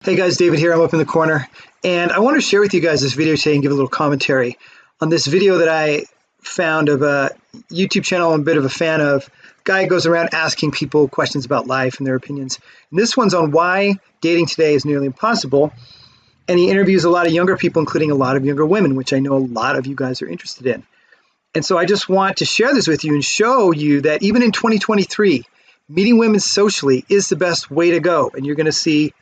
Hey guys, David here. I'm up in the corner, and I want to share with you guys this video today and give a little commentary on this video that I found of a YouTube channel I'm a bit of a fan of. Guy goes around asking people questions about life and their opinions. And this one's on why dating today is nearly impossible. And he interviews a lot of younger people, including a lot of younger women, which I know a lot of you guys are interested in. And so I just want to share this with you and show you that even in 2023, meeting women socially is the best way to go. And you're going to see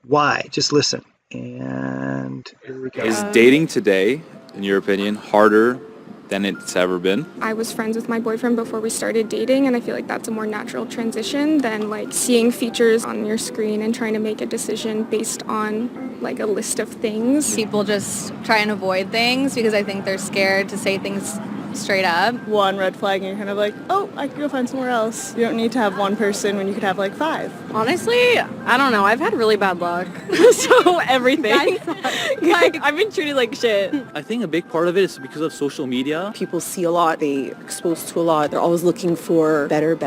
why. Just listen. And here we go. Is dating today, in your opinion, harder than it's ever been? I was friends with my boyfriend before we started dating, and I feel like that's a more natural transition than like seeing features on your screen and trying to make a decision based on like a list of things. People just try and avoid things because I think they're scared to say things straight up. One red flag and you're kind of like, oh, I could go find somewhere else. You don't need to have one person when you could have like 5. Honestly, I don't know. I've had really bad luck. So everything. Like, I've been treated like shit. I think a big part of it is because of social media. People see a lot, they are exposed to a lot. They're always looking for better.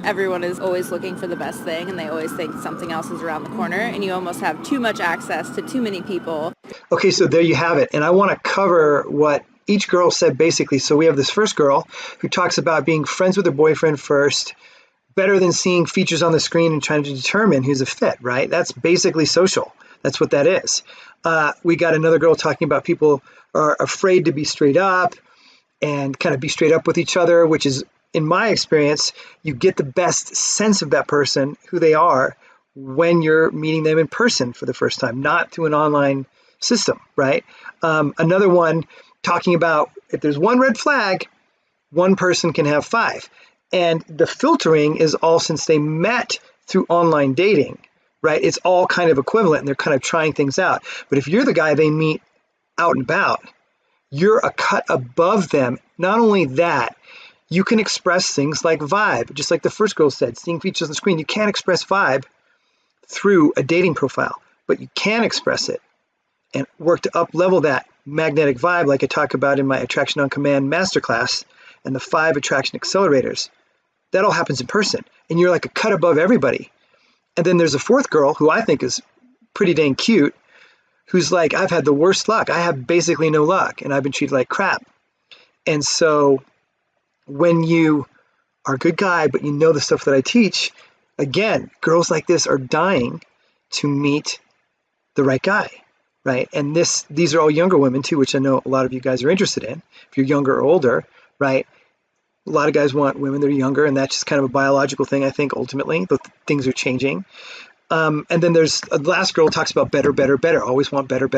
Everyone is always looking for the best thing, and they always think something else is around the corner, and you almost have too much access to too many people. Okay, so there you have it. And I want to cover what each girl said basically. So we have this first girl who talks about being friends with her boyfriend first, better than seeing features on the screen and trying to determine who's a fit, right? That's basically social. That's what that is. We got another girl talking about people are afraid to be straight up and kind of be straight up with each other, which is, in my experience, you get the best sense of that person, who they are, when you're meeting them in person for the first time, not through an online system, right? Another one talking about if there's one red flag, one person can have 5. And the filtering is all since they met through online dating, right? It's all kind of equivalent and they're kind of trying things out. But if you're the guy they meet out and about, you're a cut above them. Not only that, you can express things like vibe, just like the first girl said, seeing features on the screen. You can't express vibe through a dating profile, but you can express it and work to up-level that magnetic vibe like I talk about in my Attraction on Command Masterclass and the 5 attraction accelerators. That all happens in person, and you're like a cut above everybody. And then there's a fourth girl who I think is pretty dang cute, who's like, I've had the worst luck. I have basically no luck, and I've been treated like crap. And so when you are a good guy, but you know the stuff that I teach, again, girls like this are dying to meet the right guy. Right. And these are all younger women too, which I know a lot of you guys are interested in. If you're younger or older, right? A lot of guys want women that are younger, and that's just kind of a biological thing, I think, ultimately. But things are changing. And then there's the last girl talks about better. Always want better.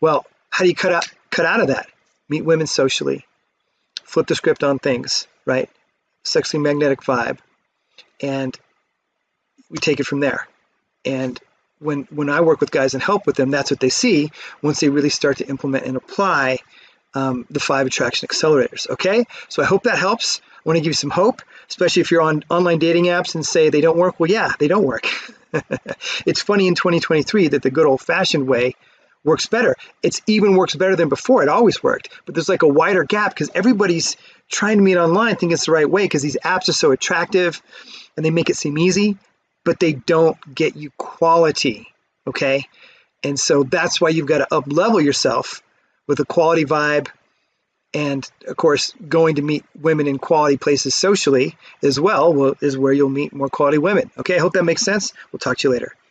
Well, how do you cut out of that? Meet women socially. Flip the script on things, right? Sexually magnetic vibe. And we take it from there. And when I work with guys and help with them, that's what they see once they really start to implement and apply the 5 attraction accelerators. Okay, so I hope that helps. I want to give you some hope, especially if you're on online dating apps and say they don't work. Well, yeah, they don't work. It's funny in 2023 that the good old-fashioned way works better. It's even works better than before. It always worked, but there's like a wider gap because everybody's trying to meet online, thinking it's the right way because these apps are so attractive and they make it seem easy, but they don't get you quality, okay? And so that's why you've got to up-level yourself with a quality vibe and, of course, going to meet women in quality places socially as well is where you'll meet more quality women. Okay, I hope that makes sense. We'll talk to you later.